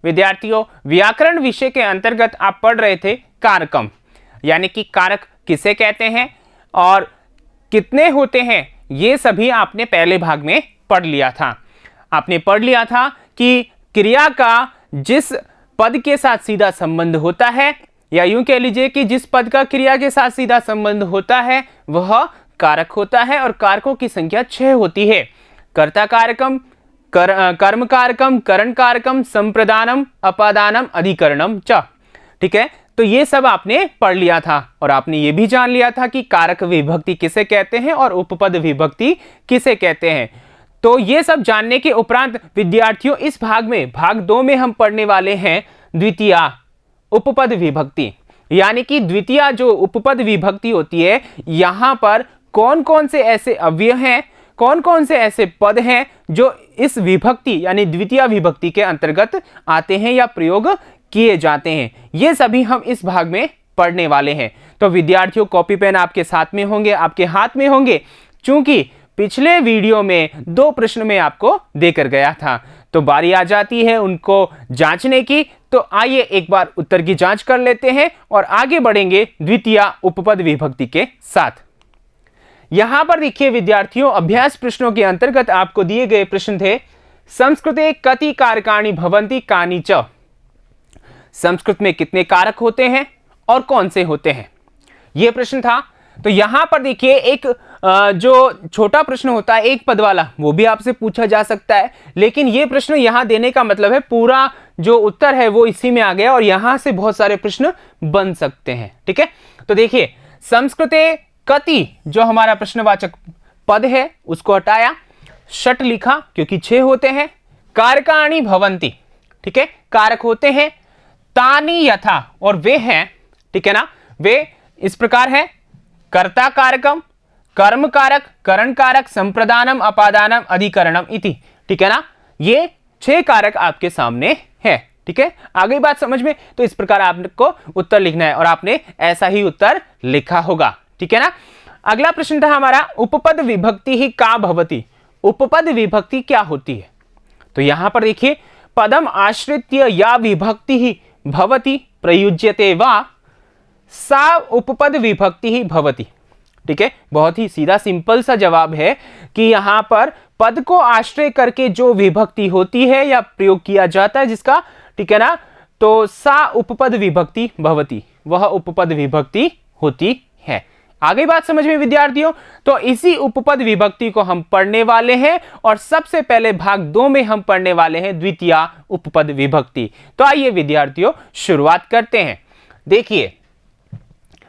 विद्यार्थियों व्याकरण विषय के अंतर्गत आप पढ़ रहे थे कारकम, यानी कि कारक किसे कहते हैं और कितने होते हैं, ये सभी आपने पहले भाग में पढ़ लिया था। आपने पढ़ लिया था कि क्रिया का जिस पद के साथ सीधा संबंध होता है, या यूं कह लीजिए कि जिस पद का क्रिया के साथ सीधा संबंध होता है वह कारक होता है, और कारकों की संख्या 6 होती है। कर्ता कारकम, कर्म कारकम, करण कारकम, संप्रदानम, अपादानम, अधिकरणम च। ठीक है, तो ये सब आपने पढ़ लिया था और आपने ये भी जान लिया था कि कारक विभक्ति किसे कहते हैं और उपपद विभक्ति किसे कहते हैं। तो ये सब जानने के उपरांत विद्यार्थियों इस भाग में, भाग 2 में हम पढ़ने वाले हैं द्वितीया उपपद विभक्ति, यानी कि द्वितीया जो उपपद विभक्ति होती है, यहां पर कौन कौन से ऐसे अव्यय हैं, कौन कौन से ऐसे पद हैं जो इस विभक्ति यानी द्वितीया विभक्ति के अंतर्गत आते हैं या प्रयोग किए जाते हैं, ये सभी हम इस भाग में पढ़ने वाले हैं। तो विद्यार्थियों कॉपी पेन आपके साथ में होंगे, आपके हाथ में होंगे, चूंकि पिछले वीडियो में 2 प्रश्न में आपको देकर गया था, तो बारी आ जाती है उनको जांचने की। तो आइए एक बार उत्तर की जांच कर लेते हैं और आगे बढ़ेंगे द्वितीया उपपद विभक्ति के साथ। यहां पर देखिए विद्यार्थियों, अभ्यास प्रश्नों के अंतर्गत आपको दिए गए प्रश्न थे संस्कृते कति कारकाणि भवन्ति कानि च। संस्कृत में कितने कारक होते हैं और कौन से होते हैं, यह प्रश्न था। तो यहां पर देखिए एक जो छोटा प्रश्न होता है एक पद वाला, वो भी आपसे पूछा जा सकता है, लेकिन यह प्रश्न यहां देने का मतलब है पूरा जो उत्तर है वो इसी में आ गया और यहां से बहुत सारे प्रश्न बन सकते हैं। ठीक है, तो देखिए संस्कृते कति जो हमारा प्रश्नवाचक पद है उसको हटाया, षट लिखा क्योंकि 6 होते हैं, कारकाणि भवन्ति, ठीक है, कारक होते हैं, तानि यथा और वे हैं, ठीक है ना, वे इस प्रकार है कर्ता कारकम, कर्म कारक, करण कारक, संप्रदानम, अपादानम, अधिकरणम इति। ठीक है ना, ये 6 कारक आपके सामने है। ठीक है, आ गई बात समझ में। तो इस प्रकार आपको उत्तर लिखना है और आपने ऐसा ही उत्तर लिखा होगा। ठीक है ना। अगला प्रश्न था हमारा उपपद विभक्ति ही का भवति। उपपद विभक्ति क्या होती है, तो यहां पर देखिए पदम आश्रित्य या विभक्ति ही भवति प्रयुज्यते वा सा उपपद विभक्ति ही भवति। ठीक है, बहुत ही सीधा सिंपल सा जवाब है कि यहां पर पद को आश्रय करके जो विभक्ति होती है या प्रयोग किया जाता है जिसका, ठीक है ना, तो सा उपपद विभक्ति भवति, वह उपपद विभक्ति होती है। आ गई बात समझ में विद्यार्थियों। तो इसी उपपद विभक्ति को हम पढ़ने वाले हैं और सबसे पहले भाग 2 में हम पढ़ने वाले हैं द्वितीया उपपद विभक्ति। तो आइए विद्यार्थियों शुरुआत करते हैं। देखिए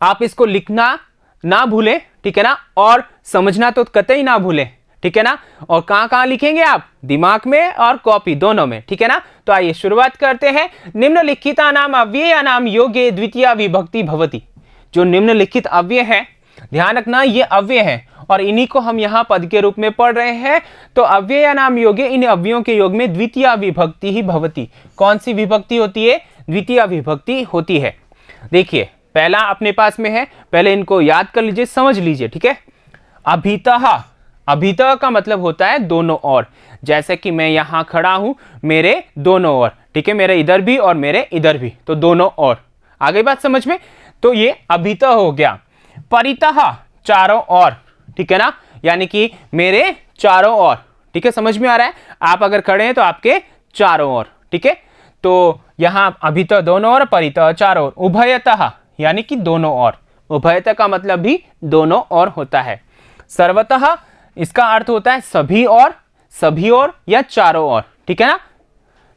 आप इसको लिखना ना भूलें, ठीक है ना, और समझना तो कतई ना भूलें, ठीक है ना। और कहां लिखेंगे आप, दिमाग में और कॉपी दोनों में, ठीक है ना। तो आइए शुरुआत करते हैं। निम्नलिखिता नाम अव्यया नाम योगे द्वितीया विभक्ति भवति। जो निम्नलिखित अव्यय है, ध्यान रखना ये अव्यय है और इन्हीं को हम यहां पद के रूप में पढ़ रहे हैं। तो अव्यया नाम योगे, इन अव्ययों के योग में द्वितीया विभक्ति ही भवति। कौन सी विभक्ति होती है, द्वितीया विभक्ति होती है। देखिए पहला अपने पास में है, पहले इनको याद कर लीजिए, समझ लीजिए, ठीक है। अभितः, अभितः का मतलब होता है दोनों ओर। जैसे कि मैं यहां खड़ा हूं, मेरे दोनों ओर, ठीक है, मेरे इधर भी और मेरे इधर भी, तो दोनों ओर। आ गई बात समझ में। तो ये अभितः हो गया। परितः चारों ओर, ठीक है ना, यानी कि मेरे चारों ओर, ठीक है, समझ में आ रहा है। आप अगर खड़े हैं तो आपके चारों ओर, ठीक है। तो यहां अभितः दोनों ओर, परितः चारों ओर। उभयतः यानी कि दोनों ओर, उभयतः का मतलब भी दोनों ओर होता है। सर्वतः इसका अर्थ होता है सभी ओर, सभी ओर या चारों ओर, ठीक है ना।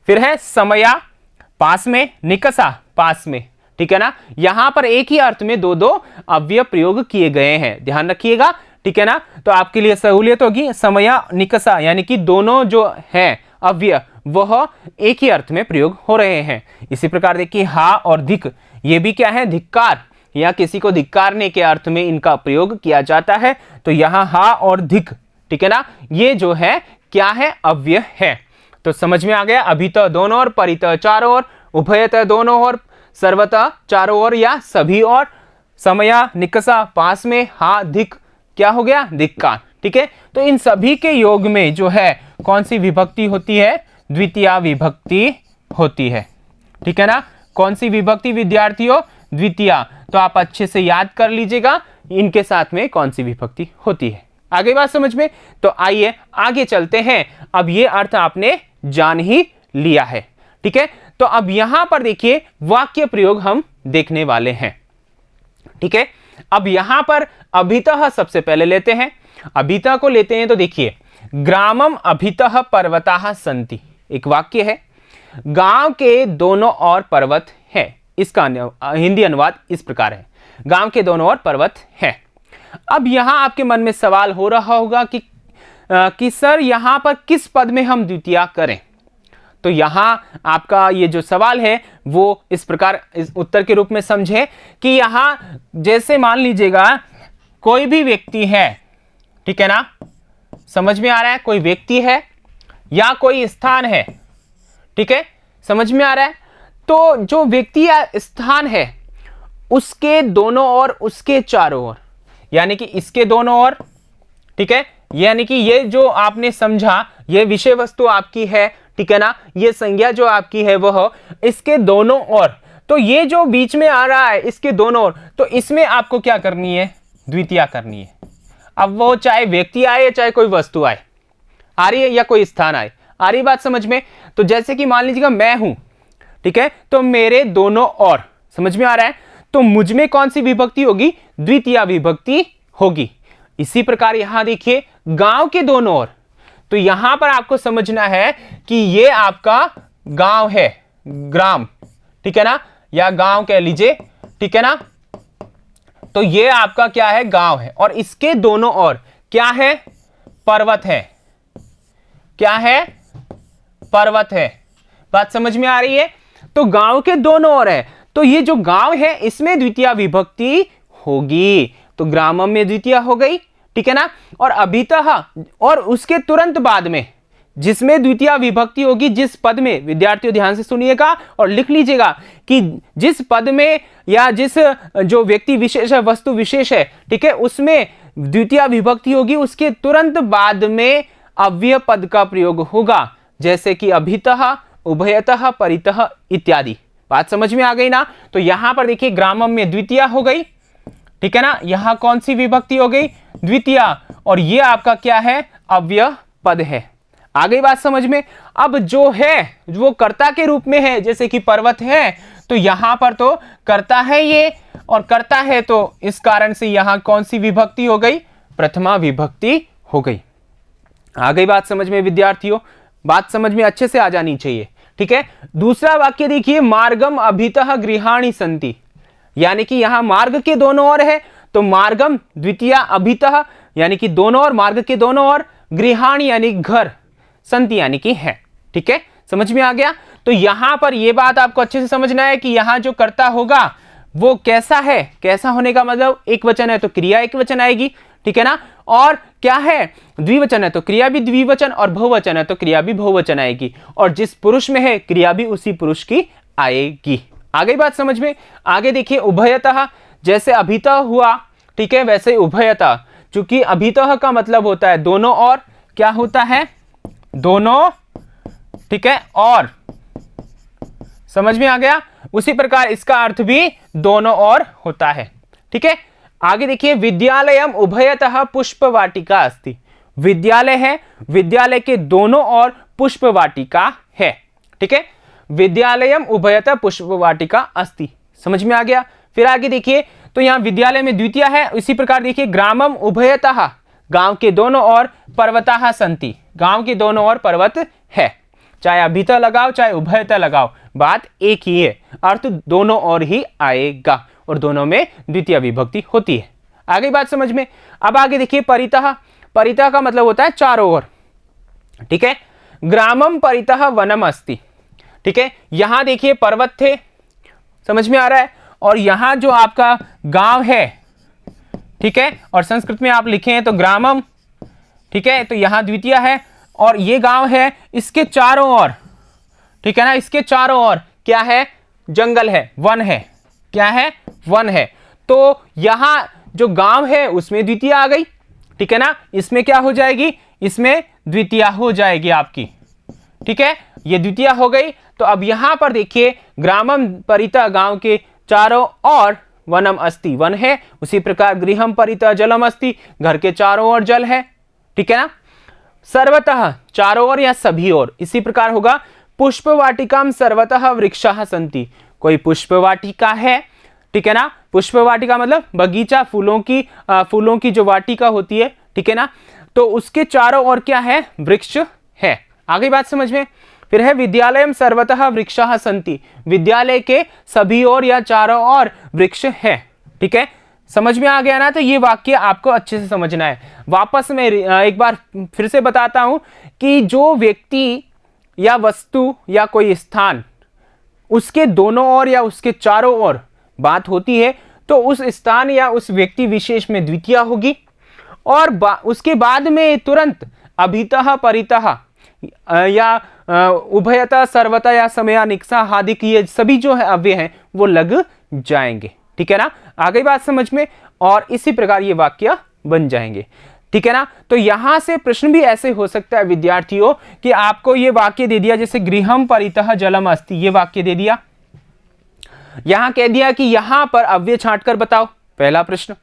फिर है समया, पास में, निकषा पास में, ठीक है ना। यहां पर एक ही अर्थ में 2-2 अव्यय प्रयोग किए गए हैं, ध्यान रखिएगा, ठीक है ना। तो आपके लिए सहूलियत होगी, समया निकषा यानी कि दोनों जो है अव्यय वह एक ही अर्थ में प्रयोग हो रहे हैं। इसी प्रकार देखिए हा और धिक, ये भी क्या है, धिक्कार या किसी को धिक्कारने के अर्थ में इनका प्रयोग किया जाता है। तो यहां हा और धिक, ठीक है ना, ये जो है क्या है, अव्यय है। तो समझ में आ गया। अभितः दोनों ओर, परितः चारों ओर, उभयतः दोनों ओर, सर्वतः चारों ओर या सभी ओर, समया निकषा पास में, हा धिक क्या हो गया, धिक्कार, ठीक है। तो इन सभी के योग में जो है कौन सी विभक्ति होती है, द्वितीया विभक्ति होती है। ठीक है ना, कौन सी विभक्ति विद्यार्थियों? द्वितीया। तो आप अच्छे से याद कर लीजिएगा इनके साथ में कौन सी विभक्ति होती है। आगे बात समझ में? तो आइए आगे चलते हैं। अब ये अर्थ आपने जान ही लिया है। ठीक है, तो अब यहां पर देखिए वाक्य प्रयोग हम देखने वाले हैं। ठीक है, अब यहां पर अभितः सबसे पहले लेते हैं। अभितः को लेते हैं तो देखिए, ग्रामम अभितः पर्वताः सन्ति, एक वाक्य है। गांव के दोनों ओर पर्वत है। इसका हिंदी अनुवाद इस प्रकार है, गांव के दोनों ओर पर्वत है। अब यहां आपके मन में सवाल हो रहा होगा कि सर यहां पर किस पद में हम द्वितीया करें? तो यहां आपका ये जो सवाल है वो इस प्रकार इस उत्तर के रूप में समझे कि यहां जैसे मान लीजिएगा कोई भी व्यक्ति है, ठीक है ना, समझ में आ रहा है? कोई व्यक्ति है या कोई स्थान है, ठीक है, समझ में आ रहा है? तो जो व्यक्ति या स्थान है उसके दोनों ओर, उसके चारों ओर, यानी कि इसके दोनों ओर, ठीक है, यानी कि ये जो आपने समझा ये विषय वस्तु आपकी है, ठीक है ना, ये संज्ञा जो आपकी है वह इसके दोनों ओर, तो ये जो बीच में आ रहा है इसके दोनों ओर, तो इसमें आपको क्या करनी है? द्वितीया करनी है। अब वो चाहे व्यक्ति आए या चाहे कोई वस्तु आए, आ रही है, या कोई स्थान आए, आ रही बात समझ में? तो जैसे कि मान लीजिएगा मैं हूं, ठीक है, तो मेरे दोनों ओर, समझ में आ रहा है? तो मुझ में कौन सी विभक्ति होगी? द्वितीया विभक्ति होगी। इसी प्रकार यहां देखिए गांव के दोनों ओर, तो यहां पर आपको समझना है कि ये आपका गांव है, ग्राम, ठीक है ना, या गांव कह लीजिए, ठीक है ना। तो ये आपका क्या है? गांव है, और इसके दोनों ओर क्या है? पर्वत है। क्या है? पर्वत है। बात समझ में आ रही है? तो गांव के दोनों ओर है, तो ये जो गांव है इसमें द्वितीया विभक्ति होगी, तो ग्रामम में द्वितीया हो गई, ठीक है ना। और अभितः, और उसके तुरंत बाद में जिसमें द्वितीया विभक्ति होगी, जिस पद में, विद्यार्थियों ध्यान से सुनिएगा और लिख लीजिएगा कि जिस पद में या जिस जो व्यक्ति विशेष है, वस्तु विशेष है, ठीक है, उसमें द्वितीया विभक्ति होगी, उसके तुरंत बाद में अव्यय पद का प्रयोग होगा, जैसे कि अभितः, उभयतः, परितः इत्यादि। बात समझ में आ गई ना? तो यहां पर देखिए ग्रामम में द्वितीया हो गई, ठीक है ना, यहां कौन सी विभक्ति हो गई? द्वितीया, और ये आपका क्या है? अव्यय पद है। आ गई बात समझ में? अब जो है वो कर्ता के रूप में है, जैसे कि पर्वत है, तो यहां पर तो कर्ता है ये, और कर्ता है तो इस कारण से यहां कौन सी विभक्ति हो गई? प्रथमा विभक्ति हो गई। आ गई बात समझ में विद्यार्थियों? बात समझ में अच्छे से आ जानी चाहिए, ठीक है। दूसरा वाक्य देखिए, मार्गम अभितः गृहाणि सन्ति, यानी कि यहां मार्ग के दोनों ओर है, तो मार्गम द्वितीया, अभितः यानी कि दोनों ओर, मार्ग के दोनों ओर, गृहाणि यानी घर, सन्ति यानी कि है, ठीक है, समझ में आ गया? तो यहां पर यह बात आपको अच्छे से समझना है कि यहां जो कर्ता होगा वो कैसा है? कैसा होने का मतलब, एक वचन है तो क्रिया एक वचन आएगी, ठीक है ना, और क्या है? द्विवचन है तो क्रिया भी द्विवचन, और बहुवचन है तो क्रिया भी बहुवचन आएगी, और जिस पुरुष में है क्रिया भी उसी पुरुष की आएगी। आ गई बात समझ में? आगे देखिए, उभयतः, जैसे अभितः हुआ, ठीक है, वैसे उभयतः, चूंकि अभितः का मतलब होता है दोनों ओर, क्या होता है? दोनों, ठीक है, और, समझ में आ गया? उसी प्रकार इसका अर्थ भी दोनों ओर होता है, ठीक है। आगे देखिए, विद्यालयम उभयतः पुष्प वाटिका अस्ति, विद्यालय है, विद्यालय के दोनों ओर पुष्प वाटिका है, ठीक है, विद्यालयम उभयतः पुष्प वाटिका अस्ति, समझ में आ गया? फिर आगे देखिए, तो यहां विद्यालय में द्वितीया है, इसी प्रकार देखिए, ग्रामम उभयतः, गांव के दोनों ओर, पर्वताः सन्ति, गांव के दोनों ओर पर्वत है, चाहे अभितः लगाओ चाहे उभयतः लगाओ, बात एक ही है, अर्थ दोनों ओर ही आएगा, और दोनों में द्वितीय विभक्ति होती है। आ गई बात समझ में? अब आगे देखिए, परितः, परितः का मतलब होता है चारों ओर, ठीक है, ग्रामम परितः वनम अस्ति, ठीक है, यहां देखिए पर्वत थे, समझ में आ रहा है, और यहां जो आपका गांव है, ठीक है, और संस्कृत में आप लिखे हैं तो ग्रामम, ठीक है, तो यहां द्वितीय है, और ये गांव है, इसके चारों ओर, ठीक है ना, इसके चारों ओर क्या है? जंगल है, वन है, क्या है? वन है, तो यहां जो गांव है उसमें द्वितीय आ गई, ठीक है ना, इसमें क्या हो जाएगी? इसमें द्वितीय हो जाएगी आपकी, ठीक है, ये द्वितीय हो गई, तो अब यहां पर देखिए ग्रामम परितः, गांव के चारों ओर वनम अस्ति, वन है। उसी प्रकार गृहम परितः जलम अस्ति, घर के चारों ओर जल है। ठीक है ना। सर्वतः, चारों ओर या सभी ओर। इसी प्रकार होगा पुष्प वाटिकाम सर्वतः वृक्षाः सन्ति, कोई पुष्प वाटिका है। ठीक है ना। पुष्प वाटिका मतलब बगीचा, फूलों की जो वाटिका होती है। ठीक है ना। तो उसके चारों ओर क्या है, वृक्ष है। आगे बात समझ में। फिर है विद्यालयम सर्वतः वृक्षाः सन्ति, विद्यालय के सभी ओर या चारों ओर वृक्ष है। ठीक है, समझ में आ गया ना। तो ये वाक्य आपको अच्छे से समझना है। वापस मैं एक बार फिर से बताता हूं कि जो व्यक्ति या वस्तु या कोई स्थान, उसके दोनों ओर या उसके चारों ओर बात होती है तो उस स्थान या उस व्यक्ति विशेष में द्वितीया होगी, और उसके बाद में तुरंत अभितः परितः या उभयतः सर्वतः या समया निक्सा हादिक, ये सभी जो है अव्यय हैं वो लग जाएंगे। ठीक है ना। आगे बात समझ में। और इसी प्रकार ये वाक्य बन जाएंगे। ठीक है ना। तो यहां से प्रश्न भी ऐसे हो सकता है विद्यार्थियों कि आपको ये वाक्य दे दिया, जैसे गृहम परितः जलम अस्ति, ये वाक्य दे दिया। यहां कह दिया कि यहां पर अव्यय छांटकर बताओ, पहला प्रश्न।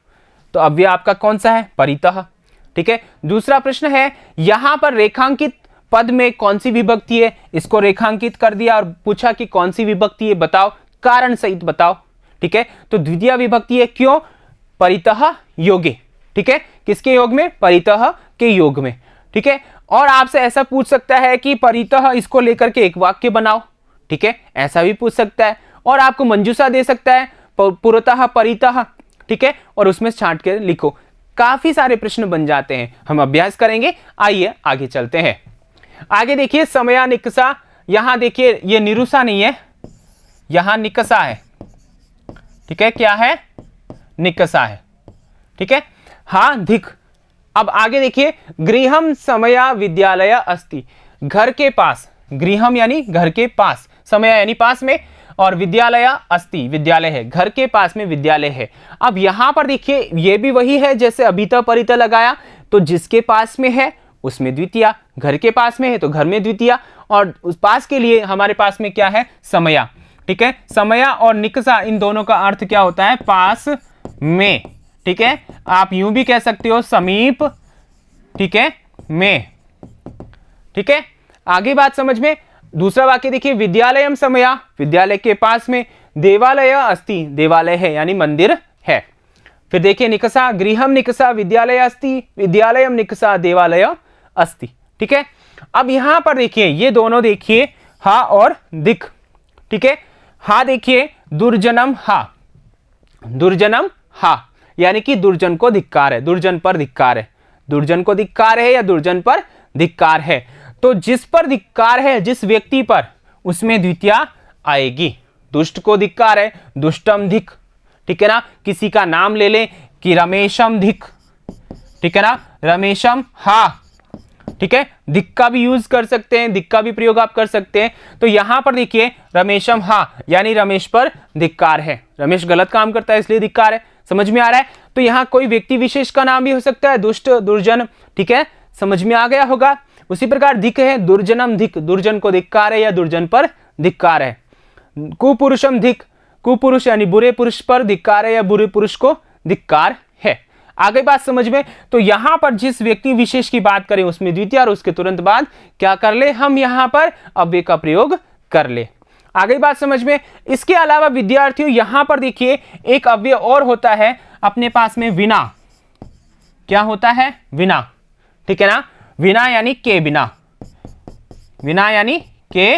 तो अव्यय आपका कौन सा है, परितः। ठीक है। दूसरा प्रश्न है यहां पर रेखांकित पद में कौन सी विभक्ति है, इसको रेखांकित कर दिया और पूछा कि कौन सी विभक्ति है बताओ, कारण सहित बताओ। ठीक है। तो द्वितीय विभक्ति है, क्यों, परितः योगे। ठीक है, किसके योग में, परितः के योग में। ठीक है। और आपसे ऐसा पूछ सकता है कि परितः इसको लेकर के एक वाक्य बनाओ। ठीक है, ऐसा भी पूछ सकता है। और आपको मंजूषा दे सकता है पुरतः परितः। ठीक है, और उसमें छांट के लिखो। काफी सारे प्रश्न बन जाते हैं, हम अभ्यास करेंगे। आइए आगे चलते हैं। आगे देखिए समया निकसा, यहां देखिए ये निरुषा नहीं है, यहां निकसा है। ठीक है, क्या है, निकसा है। ठीक है। हाँ धिक। अब आगे देखिए गृहम समया विद्यालय अस्ति, घर के पास, गृहम यानी घर के पास, समया यानी पास में, और विद्यालय अस्ति विद्यालय है, घर के पास में विद्यालय है। अब यहां पर देखिए ये भी वही है जैसे अभितः परितः लगाया, तो जिसके पास में है उसमें द्वितीया, घर के पास में है तो घर में द्वितीया, और उस पास के लिए हमारे पास में क्या है, समया। ठीक है, समया और निकसा इन दोनों का अर्थ क्या होता है, पास में। ठीक है, आप यूं भी कह सकते हो समीप। ठीक है, में। ठीक है, आगे बात समझ में। दूसरा वाक्य देखिए विद्यालयम समया, विद्यालय के पास में, देवालय अस्ति, देवालय है यानी मंदिर है। फिर देखिए निकसा, गृहम निकसा विद्यालय अस्ति, विद्यालयम निकसा देवालय अस्ति। ठीक है। अब यहां पर देखिए ये दोनों देखिए हा और दिक। ठीक है, हा देखिए दुर्जनम हा, दुर्जनम हा यानी कि दुर्जन को धिक्कार है, दुर्जन पर धिक्कार है, दुर्जन को धिक्कार है या दुर्जन पर धिक्कार है। तो जिस पर धिक्कार है, जिस व्यक्ति पर, उसमें द्वितीया आएगी। दुष्ट को धिक्कार है, दुष्टम धिक। ठीक है ना। किसी का नाम ले लें कि रमेशम धिक। ठीक है ना, रमेशम हा। ठीक है, धिक का भी यूज कर सकते हैं, धिक का भी प्रयोग आप कर सकते हैं। तो यहां पर देखिए रमेशम हा यानी रमेश पर धिक्कार है, रमेश गलत काम करता है इसलिए धिक्कार है। समझ में आ रहा है। तो यहां कोई व्यक्ति विशेष का नाम भी हो सकता है, दुष्ट, दुर्जन। ठीक है, समझ में आ गया होगा। उसी प्रकार धिक है, दुर्जनम धिक, दुर्जन को धिक्कार है या दुर्जन पर धिक्कार है। कुपुरुषम धिक, कुपुरुष यानी बुरे पुरुष पर धिक्कार है या बुरे पुरुष को धिक्कार है। आगे बात समझ में। तो यहां पर जिस व्यक्ति विशेष की बात करें उसमें द्वितीय, और उसके तुरंत बाद क्या कर ले, हम यहां पर अव्यय का प्रयोग कर ले। आगे बात समझ में। इसके अलावा विद्यार्थियों यहां पर देखिए एक अव्यय और होता है अपने पास में, विना। क्या होता है, विना। ठीक है ना, विना यानी के बिना, विना यानी के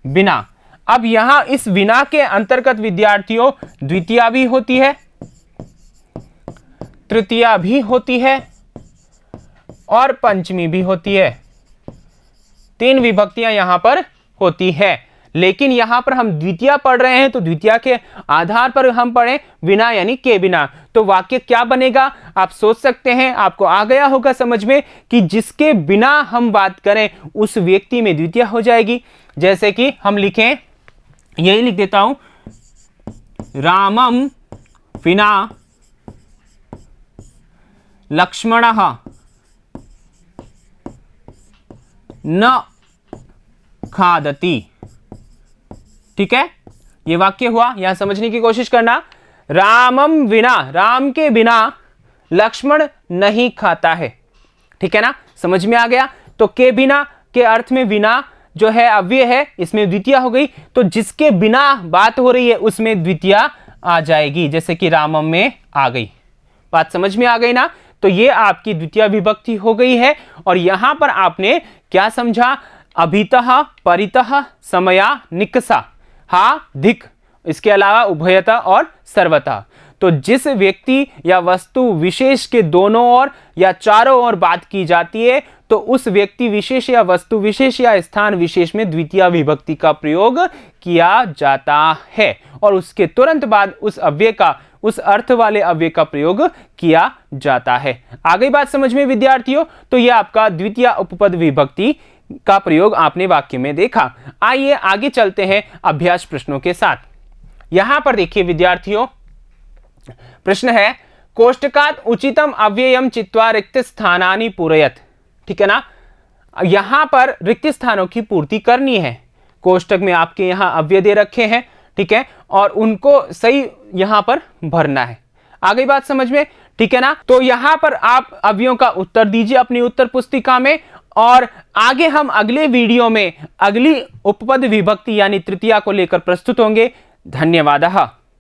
बिना। अब यहां इस विना के अंतर्गत विद्यार्थियों द्वितीया भी होती है, तृतीया भी होती है और पंचमी भी होती है। तीन विभक्तियां यहां पर होती है। लेकिन यहां पर हम द्वितीया पढ़ रहे हैं तो द्वितीया के आधार पर हम पढ़ें विना यानी के बिना। तो वाक्य क्या बनेगा, आप सोच सकते हैं, आपको आ गया होगा समझ में कि जिसके बिना हम बात करें उस व्यक्ति में द्वितीया हो जाएगी। जैसे कि हम लिखें, यही लिख देता हूं, रामम विना लक्ष्मणः न खादति। ठीक है, ये वाक्य हुआ, यहां समझने की कोशिश करना। रामम विना, राम के बिना लक्ष्मण नहीं खाता है। ठीक है ना, समझ में आ गया। तो के बिना के अर्थ में बिना जो है अव्यय है, इसमें द्वितीय हो गई, तो जिसके बिना बात हो रही है उसमें द्वितीय आ जाएगी, जैसे कि रामम में आ गई। बात समझ में आ गई ना। तो ये आपकी द्वितीय विभक्ति हो गई है। और यहां पर आपने क्या समझा, अभितः, परितः, समया, निकषा, हा, धिक, इसके अलावा उभयतः और सर्वतः। तो जिस व्यक्ति या वस्तु विशेष के दोनों ओर या चारों ओर बात की जाती है तो उस व्यक्ति विशेष या वस्तु विशेष या स्थान विशेष में द्वितीय विभक्ति का प्रयोग किया जाता है, और उसके तुरंत बाद उस अव्यय का, उस अर्थ वाले अव्यय का प्रयोग किया जाता है। आ गई बात समझ में विद्यार्थियों। तो यह आपका द्वितीय उपपद विभक्ति का प्रयोग आपने वाक्य में देखा। आइए आगे चलते हैं अभ्यास प्रश्नों के साथ। यहां पर देखिए विद्यार्थियों, प्रश्न है कोष्टकात उचितम अव्ययम चित्वा रिक्त स्थानानि पूरयत। ठीक है ना, यहां पर रिक्त स्थानों की पूर्ति करनी है। कोष्टक में आपके यहां अव्यय दे रखे हैं, ठीक है, और उनको सही यहां पर भरना है। आ गई बात समझ में, ठीक है ना। तो यहां पर आप अवयवों का उत्तर दीजिए अपनी उत्तर पुस्तिका में, और आगे हम अगले वीडियो में अगली उपपद विभक्ति यानी तृतीया को लेकर प्रस्तुत होंगे। धन्यवाद।